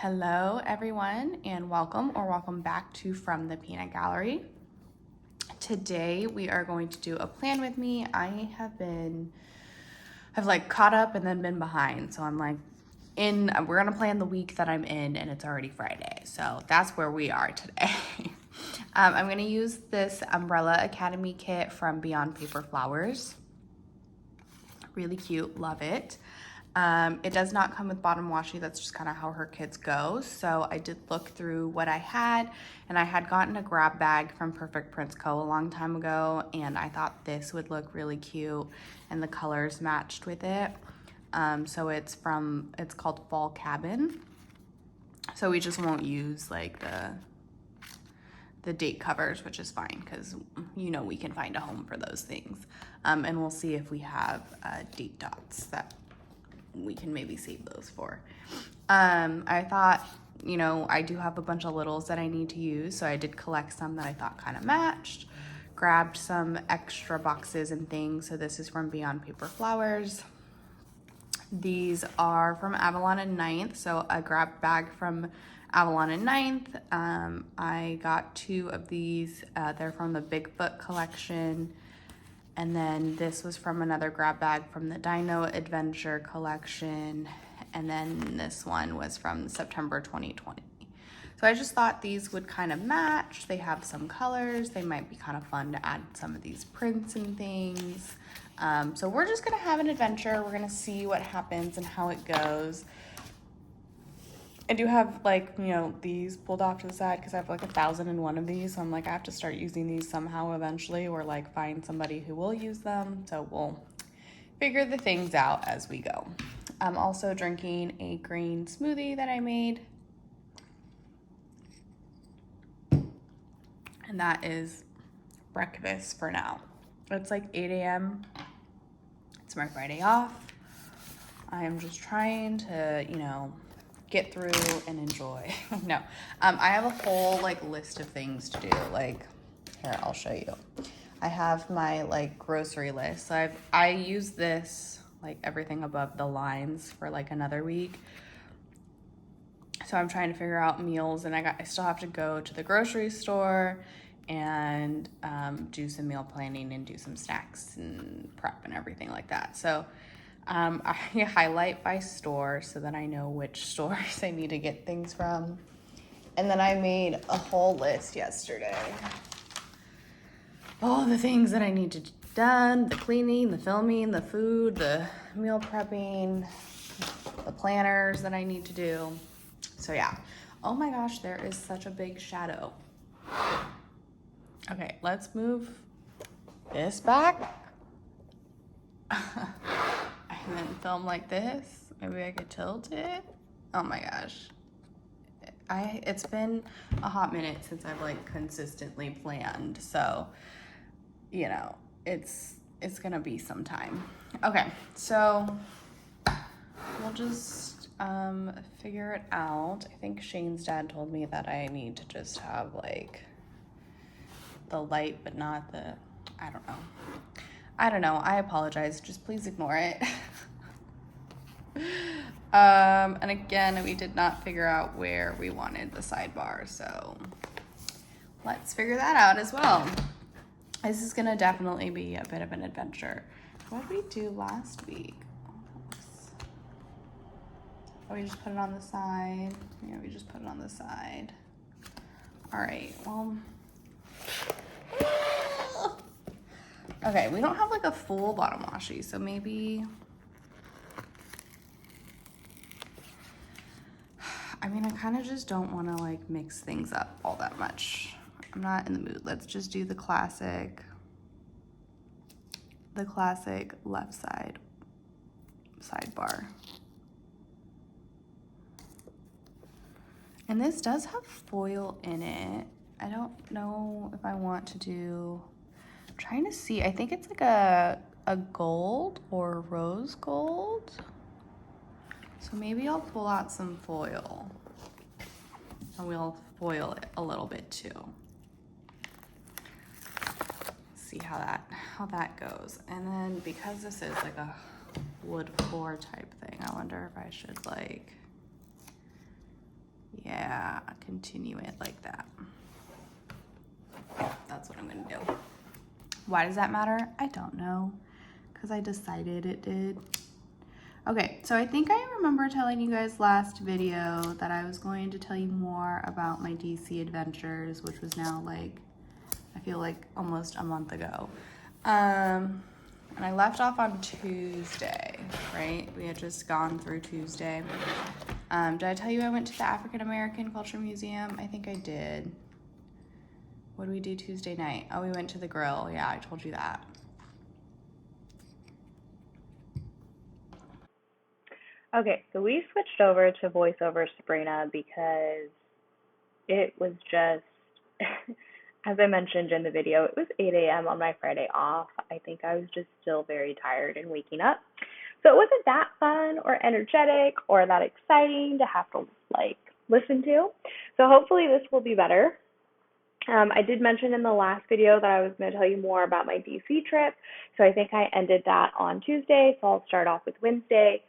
Hello everyone and welcome back to From the Peanut Gallery. Today we are going to do a plan with me. I've like caught up and then been behind. So we're gonna plan the week that I'm in and it's already Friday. So that's where we are today. I'm gonna use this Umbrella Academy kit from Beyond Paper Flowers. Really cute, love it. It does not come with bottom washi. That's just kind of how her kits go. So I did look through what I had, and I had gotten a grab bag from Perfect Prints Co. a long time ago, and I thought this would look really cute and the colors matched with it. So it's called Fall Cabin. So we just won't use like the date covers, which is fine because we can find a home for those things. And we'll see if we have date dots that we can maybe save those for. I thought, I do have a bunch of littles that I need to use, so I did collect some that I thought kind of matched, grabbed some extra boxes and things. So this is from Beyond Paper Flowers. These are from Avalon and Ninth, so a grab bag from Avalon and Ninth. I got 2 of these. They're from the Bigfoot collection. And then this was from another grab bag from the Dino Adventure collection. And then this one was from September 2020. So I just thought these would kind of match. They have some colors. They might be kind of fun to add some of these prints and things. So we're just gonna have an adventure. We're gonna see what happens and how it goes. I do have these pulled off to the side because I have 1,001 of these. So I'm I have to start using these somehow eventually, or find somebody who will use them. So we'll figure the things out as we go. I'm also drinking a green smoothie that I made. And that is breakfast for now. It's 8 a.m. It's my Friday off. I am just trying to, get through and enjoy. No, I have a whole list of things to do. Here, I'll show you. I have my grocery list. So I use this everything above the lines for another week. So I'm trying to figure out meals, and I still have to go to the grocery store and do some meal planning and do some snacks and prep and everything like that. So I highlight by store so that I know which stores I need to get things from. And then I made a whole list yesterday. All the things that I need to do done, the cleaning, the filming, the food, the meal prepping, the planners that I need to do. So yeah. Oh my gosh, there is such a big shadow. Okay, let's move this back. And then film like this. Maybe I could tilt it. Oh my gosh. It's been a hot minute since I've consistently planned. So, it's gonna be some time. Okay, so we'll just figure it out. I think Shane's dad told me that I need to just have the light, but not the, I don't know. I apologize. Just please ignore it. And again, we did not figure out where we wanted the sidebar, so let's figure that out as well. This is gonna definitely be a bit of an adventure. What did we do last week? Oh, we just put it on the side. Yeah, we just put it on the side. All right, well. Okay, we don't have a full bottom washi, so maybe, I kind of just don't want to mix things up all that much. I'm not in the mood. Let's just do the classic left side sidebar. And this does have foil in it. I don't know if I want to do, I'm trying to see, I think it's a gold or rose gold. So maybe I'll pull out some foil and we'll foil it a little bit too. See how that goes. And then because this is a wood floor type thing, I wonder if I should Yeah, continue it like that. That's what I'm gonna do. Why does that matter? I don't know, because I decided it did. Okay, so I think I remember telling you guys last video that I was going to tell you more about my DC adventures, which was now like, I feel like almost a month ago. And I left off on Tuesday, right? We had just gone through Tuesday. Did I tell you I went to the African American Culture Museum? I think I did. What did we do Tuesday night? Oh, we went to the grill. Yeah, I told you that. Okay, so we switched over to voiceover Sabrina because it was just, as I mentioned in the video, it was 8 a.m. on my Friday off. I think I was just still very tired and waking up. So it wasn't that fun or energetic or that exciting to have to listen to. So hopefully this will be better. I did mention in the last video that I was going to tell you more about my DC trip. So I think I ended that on Tuesday. So I'll start off with Wednesday.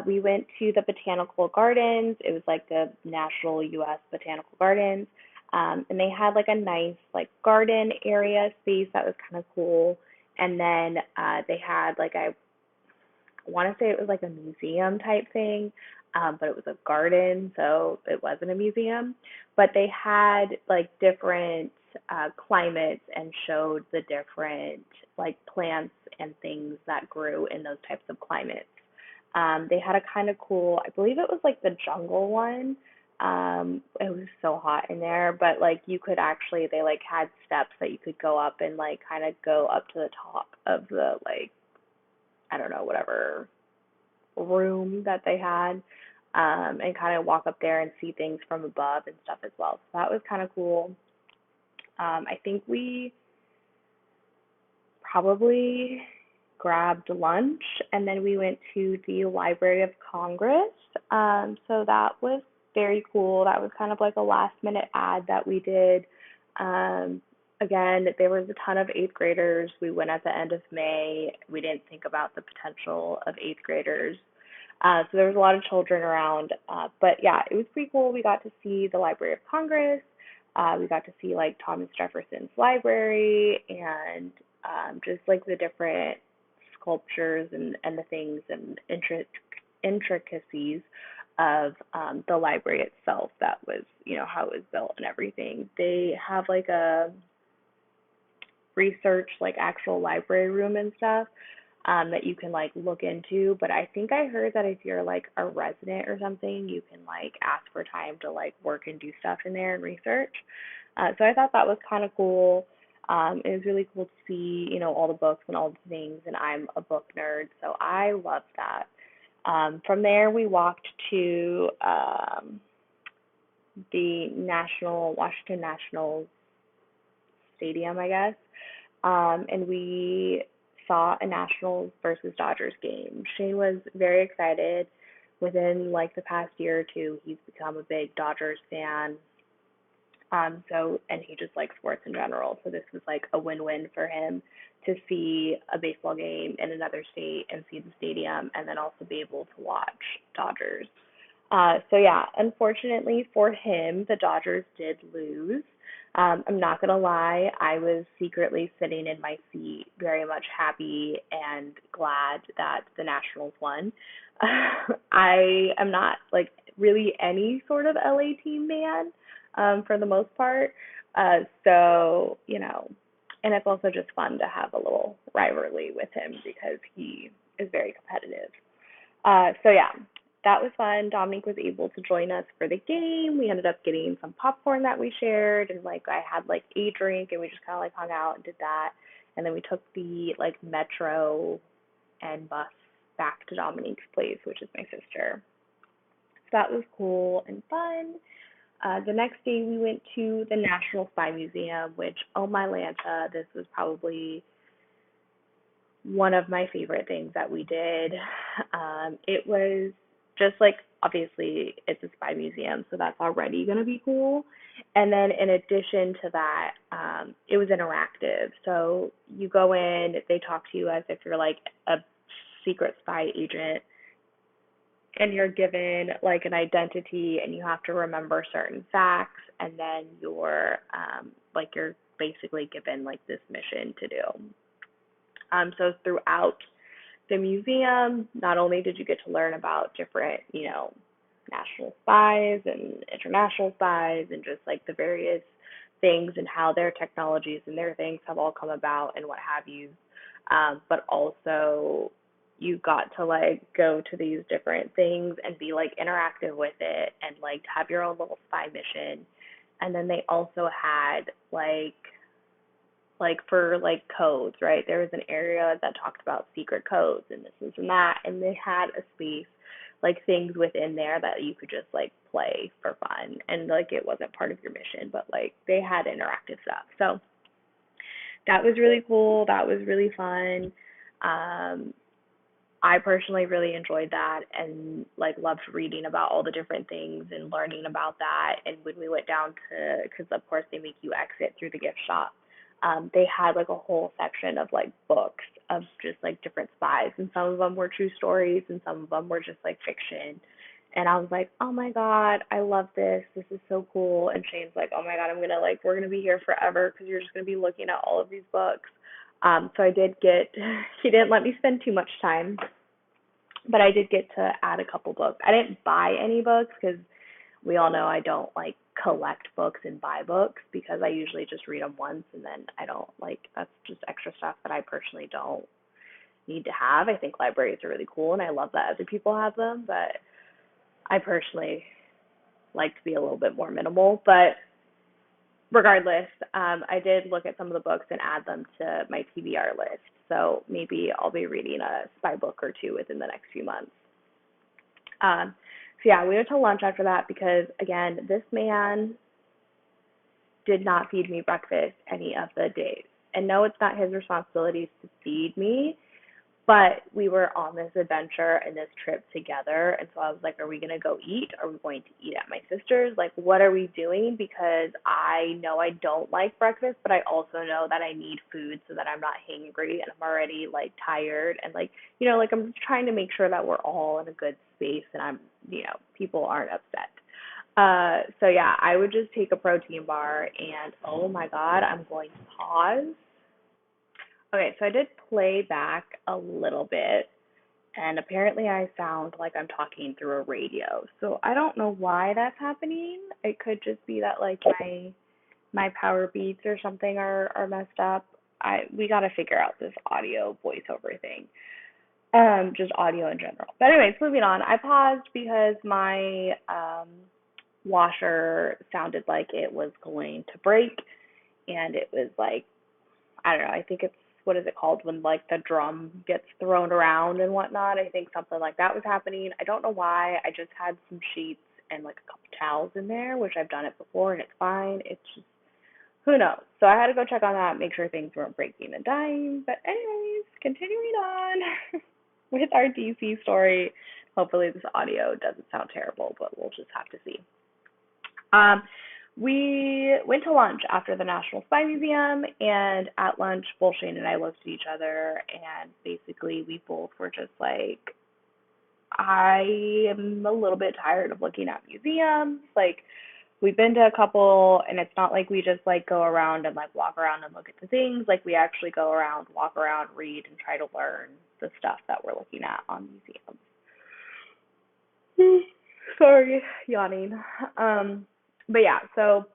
We went to the botanical gardens. It was like the National U.S. Botanical Gardens. And they had like a nice like garden area space that was kind of cool. And then they had like, I want to say it was like a museum type thing, but it was a garden, so it wasn't a museum. But they had like different climates and showed the different like plants and things that grew in those types of climates. They had a kind of cool, I believe it was like the jungle one. It was so hot in there, but like you could actually, they like had steps that you could go up and like kind of go up to the top of the like, I don't know, whatever room that they had, and kind of walk up there and see things from above and stuff as well. So that was kind of cool. I think we probably grabbed lunch and then we went to the Library of Congress. So that was very cool. That was kind of like a last minute ad that we did. Again, there was a ton of eighth graders. We went at the end of May. We didn't think about the potential of eighth graders. So there was a lot of children around. But yeah, it was pretty cool. We got to see the Library of Congress. We got to see like Thomas Jefferson's library and just like the different sculptures and the things and intricacies of the library itself. That was, how it was built and everything. They have like a research, like actual library room and stuff that you can like look into. But I think I heard that if you're like a resident or something, you can like ask for time to like work and do stuff in there and research. So I thought that was kind of cool. It was really cool to see, all the books and all the things, and I'm a book nerd, so I loved that. From there, we walked to the Washington National Stadium, I guess, and we saw a Nationals versus Dodgers game. Shane was very excited. Within like the past year or two, he's become a big Dodgers fan. And he just likes sports in general. So this was like a win-win for him to see a baseball game in another state and see the stadium and then also be able to watch Dodgers. So yeah, unfortunately for him, the Dodgers did lose. I'm not gonna lie, I was secretly sitting in my seat, very much happy and glad that the Nationals won. I am not like really any sort of LA team man, for the most part. So, and it's also just fun to have a little rivalry with him because he is very competitive. So yeah, that was fun. Dominique was able to join us for the game. We ended up getting some popcorn that we shared, and like I had like a drink, and we just kind of like hung out and did that. And then we took the like metro and bus back to Dominique's place, which is my sister. So that was cool and fun. The next day we went to the National Spy Museum, which, oh my Lanta, this was probably one of my favorite things that we did. It was just like, obviously it's a spy museum, so that's already going to be cool. And then in addition to that, it was interactive. So you go in, they talk to you as if you're like a secret spy agent. and you're given like an identity and you have to remember certain facts, and then you're basically given like this mission to do. So throughout the museum, not only did you get to learn about different, national spies and international spies and just like the various things and how their technologies and their things have all come about and what have you. But also you got to like go to these different things and be like interactive with it and like have your own little spy mission. And then they also had like for like codes, right? There was an area that talked about secret codes and this and that, and they had a space like things within there that you could just like play for fun, and like it wasn't part of your mission, but like they had interactive stuff. So that was really cool. That was really fun. Um, I personally really enjoyed that and like loved reading about all the different things and learning about that. And when we went down to, because of course they make you exit through the gift shop, they had like a whole section of like books of just like different spies, and some of them were true stories and some of them were just like fiction. And I was like, oh my God, I love this. This is so cool. And Shane's like, oh my God, we're gonna be here forever because you're just gonna be looking at all of these books. So I did get, he didn't let me spend too much time, but I did get to add a couple books. I didn't buy any books because we all know I don't like collect books and buy books because I usually just read them once and then I don't like, that's just extra stuff that I personally don't need to have. I think libraries are really cool and I love that other people have them, but I personally like to be a little bit more minimal. But regardless, I did look at some of the books and add them to my TBR list. So maybe I'll be reading a spy book or two within the next few months. So yeah, we went to lunch after that because again, this man did not feed me breakfast any of the days. And no, it's not his responsibility to feed me, but we were on this adventure and this trip together. And so I was like, are we going to go eat? Are we going to eat at my sister's? Like, what are we doing? Because I know I don't like breakfast, but I also know that I need food so that I'm not hangry and I'm already like tired. And like, like I'm just trying to make sure that we're all in a good space and people aren't upset. So yeah, I would just take a protein bar and oh my God, I'm going to pause. Okay, so I did play back a little bit, and apparently I sound like I'm talking through a radio. So I don't know why that's happening. It could just be that like my power beats or something are messed up. We got to figure out this audio voiceover thing. Just audio in general. But anyways, moving on. I paused because my washer sounded like it was going to break, and it was like, I don't know, I think it's, what is it called when like the drum gets thrown around and whatnot. I think something like that was happening. I don't know why. I just had some sheets and like a couple towels in there, which I've done it before and it's fine. It's just, who knows? So I had to go check on that, make sure things weren't breaking and dying. But anyways, continuing on with our DC story. Hopefully this audio doesn't sound terrible, but we'll just have to see. We went to lunch after the National Spy Museum, and at lunch, both Shane and I looked at each other, and basically we both were just like, I am a little bit tired of looking at museums. Like, we've been to a couple, and it's not like we just like go around and like walk around and look at the things. Like, we actually go around, walk around, read, and try to learn the stuff that we're looking at on museums. Sorry, yawning. But yeah, so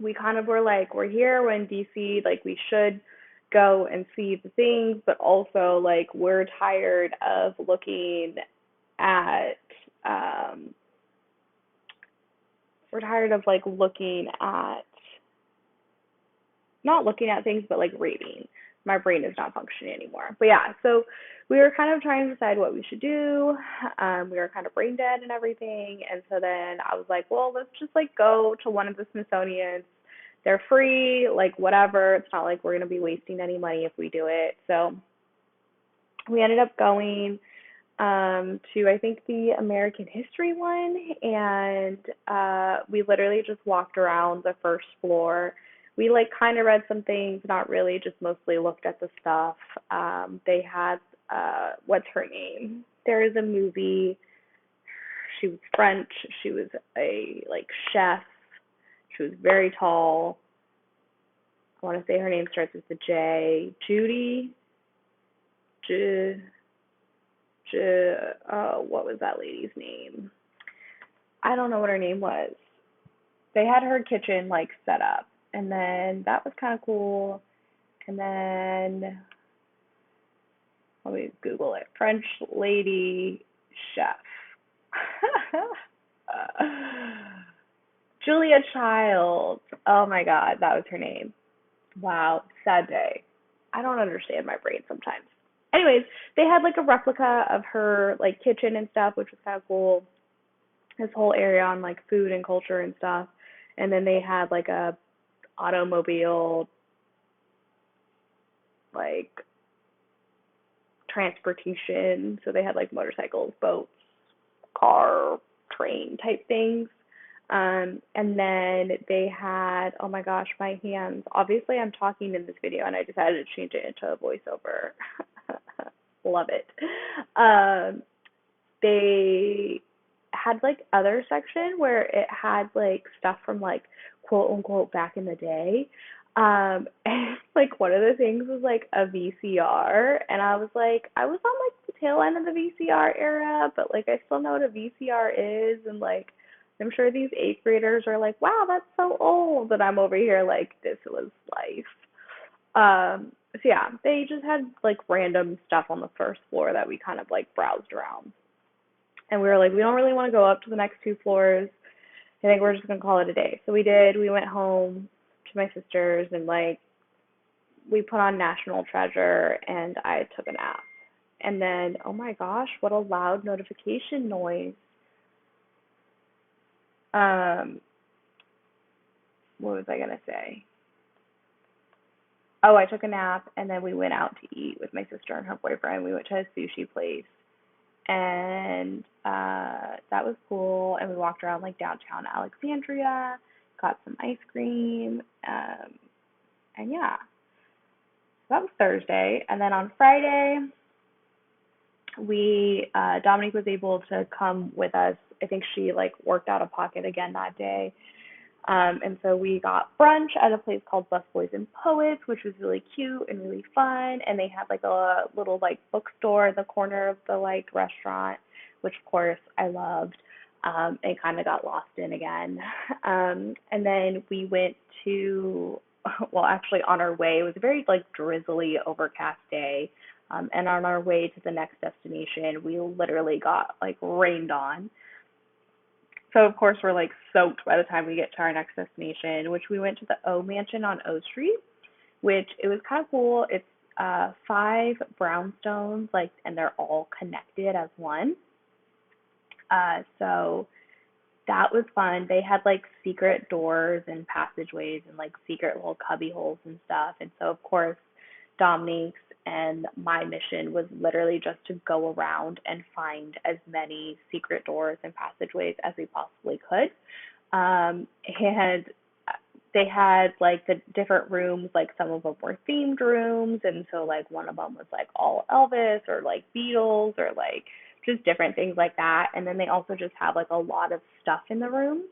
we kind of were like, we're here, we're in DC, like we should go and see the things, but also like we're tired of looking at not looking at things, but like reading. My brain is not functioning anymore. But yeah, so we were kind of trying to decide what we should do. We were kind of brain dead and everything. And so then I was like, well, let's just like go to one of the Smithsonian's. They're free, like whatever. It's not like we're going to be wasting any money if we do it. So we ended up going to, I think, the American history one. And we literally just walked around the first floor. We like kind of read some things, not really, just mostly looked at the stuff. They had, what's her name? There is a movie. She was French. She was a like chef. She was very tall. I want to say her name starts with a J. Judy. J. J. What was that lady's name? I don't know what her name was. They had her kitchen like set up, and then that was kind of cool. And then let me Google it. French lady chef. Julia Child. Oh my God, that was her name. Wow, sad day. I don't understand my brain sometimes. Anyways, they had like a replica of her like kitchen and stuff, which was kind of cool. This whole area on like food and culture and stuff. And then they had like a automobile like transportation. So they had like motorcycles, boats, car, train type things. And then they had, oh my gosh, my hands. Obviously, I'm talking in this video, and I decided to change it into a voiceover. Love it. They had like other section where it had like stuff from like quote unquote back in the day. And like one of the things was like a VCR, and I was on like the tail end of the VCR era, but like I still know what a VCR is, and like I'm sure these eighth graders are like, wow, that's so old, and I'm over here like this was life. So yeah, they just had like random stuff on the first floor that we kind of like browsed around, and we were like, we don't really want to go up to the next two floors. I think we're just gonna call it a day. So we did. We went home to my sister's, and like we put on National Treasure, and I took a nap. And then, oh my gosh, what a loud notification noise. Um, what was I gonna say? Oh, I took a nap, and then we went out to eat with my sister and her boyfriend. We went to a sushi place, and that was cool. And we walked around like downtown Alexandria, got some ice cream, and yeah, so that was Thursday. And then on Friday, we Dominique was able to come with us. I think she like worked out of pocket again that day. And so we got brunch at a place called Busboys and Poets, which was really cute and really fun. And they had like a little like bookstore in the corner of the like restaurant, which of course I loved. And kind of got lost in again. And then we went to, well, actually on our way, it was a very like drizzly, overcast day. And on our way to the next destination, we literally got like rained on. So of course we're like soaked by the time we get to our next destination, which we went to the O Mansion on O Street, which it was kind of cool. It's 5 brownstones, like, and they're all connected as one. So that was fun. They had like secret doors and passageways and like secret little cubby holes and stuff. And so of course Dominique's and my mission was literally just to go around and find as many secret doors and passageways as we possibly could. And they had like the different rooms, like some of them were themed rooms, and so like one of them was like all Elvis or like Beatles or like just different things like that. And then they also just have like a lot of stuff in the rooms.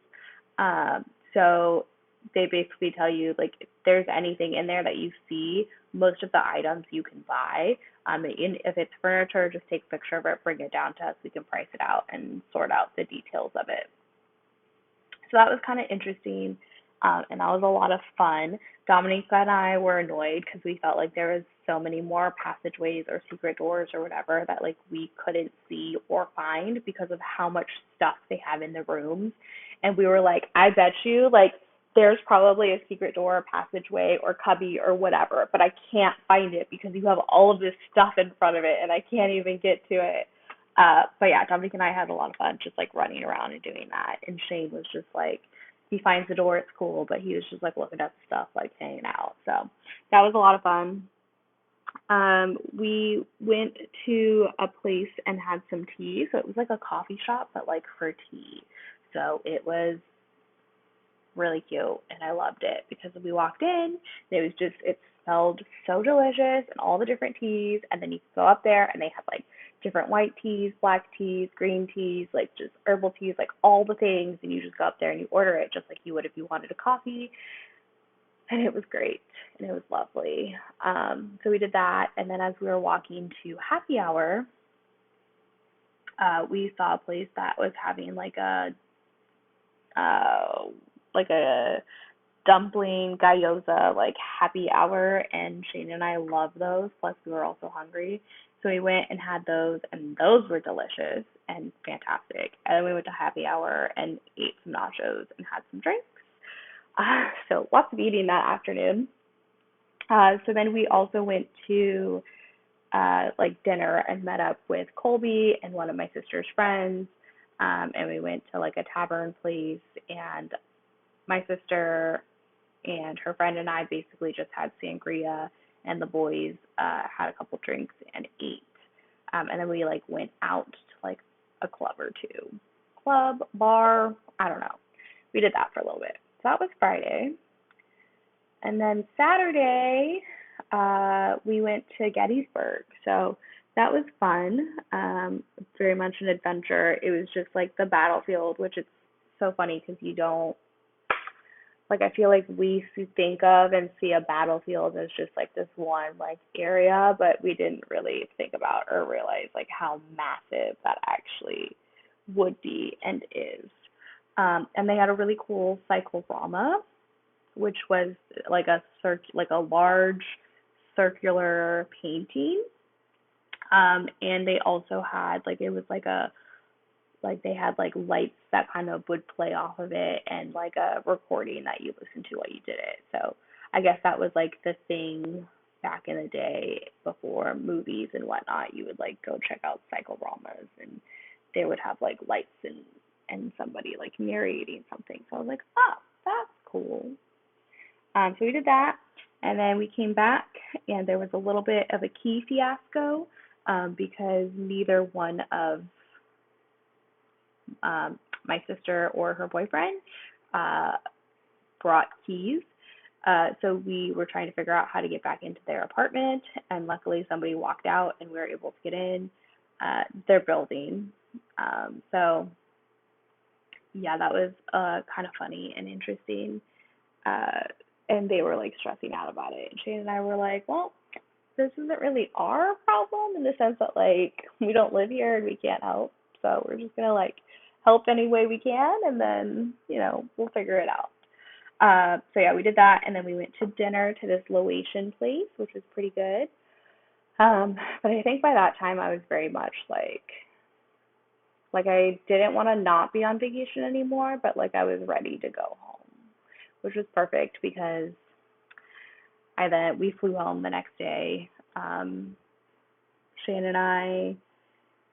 So they basically tell you like if there's anything in there that you see, most of the items you can buy. If it's furniture, just take a picture of it, bring it down to us. We can price it out and sort out the details of it. So that was kind of interesting, and that was a lot of fun. Dominique and I were annoyed because we felt like there was so many more passageways or secret doors or whatever that like we couldn't see or find because of how much stuff they have in the rooms. And we were like, I bet you like there's probably a secret door or passageway or cubby or whatever, but I can't find it because you have all of this stuff in front of it and I can't even get to it. But yeah, Dominique and I had a lot of fun just like running around and doing that. And Shane was just like, he finds the door, it's cool, but he was just like looking at stuff, like hanging out. So that was a lot of fun. We went to a place and had some tea. So it was like a coffee shop, but like for tea. So it was really cute, and I loved it because we walked in, and it smelled so delicious and all the different teas, and then you go up there and they have like different white teas, black teas, green teas, like just herbal teas, like all the things, and you just go up there and you order it just like you would if you wanted a coffee. And it was great and it was lovely. So we did that, and then as we were walking to happy hour, we saw a place that was having uh, like a dumpling gyoza like happy hour, and Shane and I love those. Plus, we were also hungry, so we went and had those, and those were delicious and fantastic. And then we went to happy hour and ate some nachos and had some drinks. So lots of eating that afternoon. So then we also went to like dinner and met up with Colby and one of my sister's friends. And we went to like a tavern place, and my sister and her friend and I basically just had sangria, and the boys had a couple drinks and ate. And then we like went out to like a club or two, club, bar, I don't know. We did that for a little bit. So that was Friday. And then Saturday, we went to Gettysburg. So that was fun. Very much an adventure. It was just like the battlefield, which is so funny because you don't, like, I feel like we think of and see a battlefield as just like this one like area, but we didn't really think about or realize like how massive that actually would be and is. And they had a really cool cyclorama, which was like like a large circular painting. And they also had like, it was like they had like lights that kind of would play off of it, and like a recording that you listened to while you did it. So I guess that was like the thing back in the day before movies and whatnot. You would like go check out cycloramas, and they would have like lights and somebody like narrating something. So I was like, oh, that's cool. So we did that, and then we came back, and there was a little bit of a key fiasco, because neither one of my sister or her boyfriend brought keys. So we were trying to figure out how to get back into their apartment, and luckily somebody walked out and we were able to get in their building. So yeah, that was kind of funny and interesting. And they were like stressing out about it. And Shane and I were like, well, this isn't really our problem in the sense that like we don't live here and we can't help. So we're just gonna like help any way we can, and then we'll figure it out. So yeah, we did that, and then we went to dinner to this Laotian place, which was pretty good. But I think by that time I was very much like I didn't want to not be on vacation anymore, but like I was ready to go home, which was perfect because we flew home the next day. Shane and I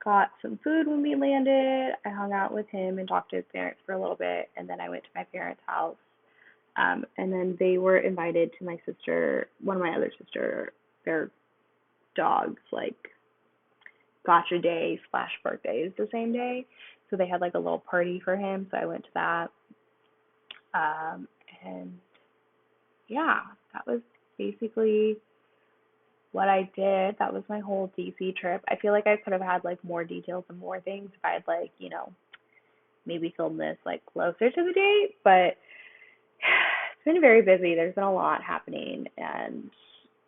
got some food when we landed. I hung out with him and talked to his parents for a little bit, and then I went to my parents' house. And then they were invited to my sister, one of my other sister, their dogs, like gotcha day / birthday is the same day. So they had like a little party for him. So I went to that. And yeah, that was basically what I did. That was my whole DC trip. I feel like I could have had like more details and more things if I had like, maybe filmed this like closer to the date, but it's been very busy. There's been a lot happening, and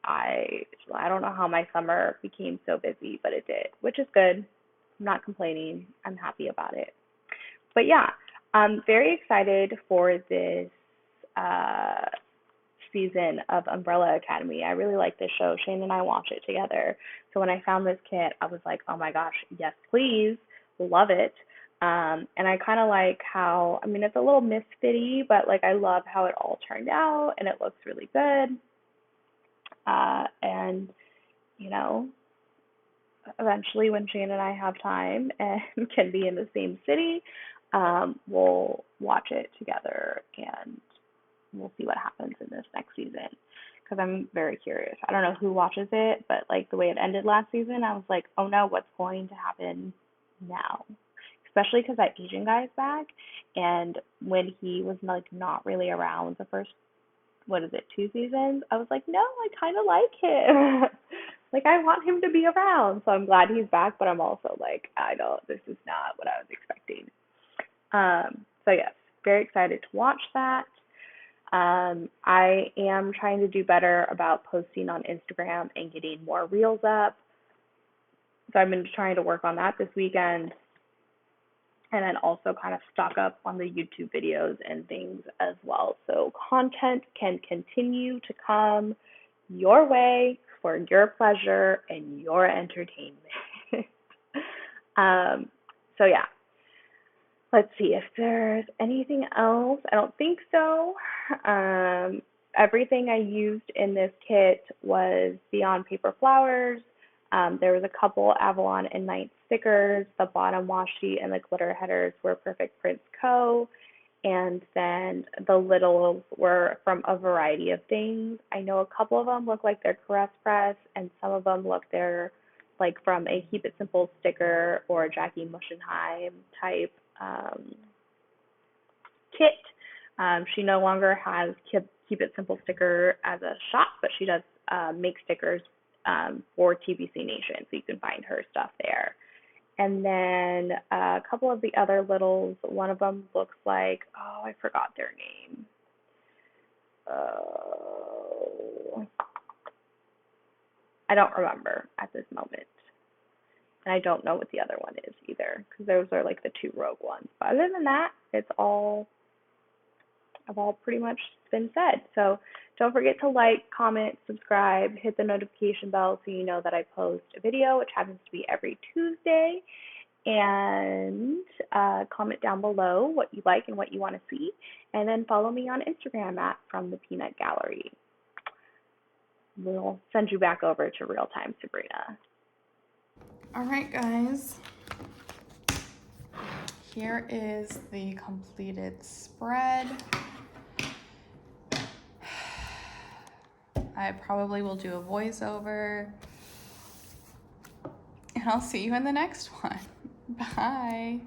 I don't know how my summer became so busy, but it did, which is good. I'm not complaining. I'm happy about it. But yeah, I'm very excited for this season of Umbrella Academy. I really like this show. Shane and I watch it together. So when I found this kit, I was like, oh my gosh, yes, please. Love it. And I kind of like how, I mean, it's a little misfitty, but like I love how it all turned out, and it looks really good. And, eventually when Shane and I have time and can be in the same city, we'll watch it together, and we'll see what happens in this next season, because I'm very curious. I don't know who watches it, but like the way it ended last season, I was like, oh no, what's going to happen now? Especially because that Asian guy is back, and when he was like not really around the first, 2 seasons, I was like, no, I kind of like him. Like, I want him to be around. So I'm glad he's back, but I'm also like, this is not what I was expecting. So yes, very excited to watch that. I am trying to do better about posting on Instagram and getting more reels up. So I've been trying to work on that this weekend. And then also kind of stock up on the YouTube videos and things as well. So content can continue to come your way for your pleasure and your entertainment. So yeah, let's see if there's anything else. I don't think so. Everything I used in this kit was Beyond Paper Flowers. There was a couple Avalon and Night stickers. The bottom washi and the glitter headers were Perfect Prints Co. And then the littles were from a variety of things. I know a couple of them look like they're Caress Press, and some of them look they're like from a Keep It Simple sticker or a Jackie Muschenheim type kit. She no longer has Keep It Simple sticker as a shop, but she does make stickers for TBC Nation, so you can find her stuff there. And then a couple of the other littles, one of them looks like, oh, I forgot their name. I don't remember at this moment. And I don't know what the other one is either, because those are like the two rogue ones. But other than that, it's all pretty much been said. So don't forget to like, comment, subscribe, hit the notification bell so you know that I post a video, which happens to be every Tuesday. And comment down below what you like and what you want to see. And then follow me on Instagram at From the Peanut Gallery. We'll send you back over to Real Time Sabrina. All right, guys. Here is the completed spread. I probably will do a voiceover. And I'll see you in the next one. Bye.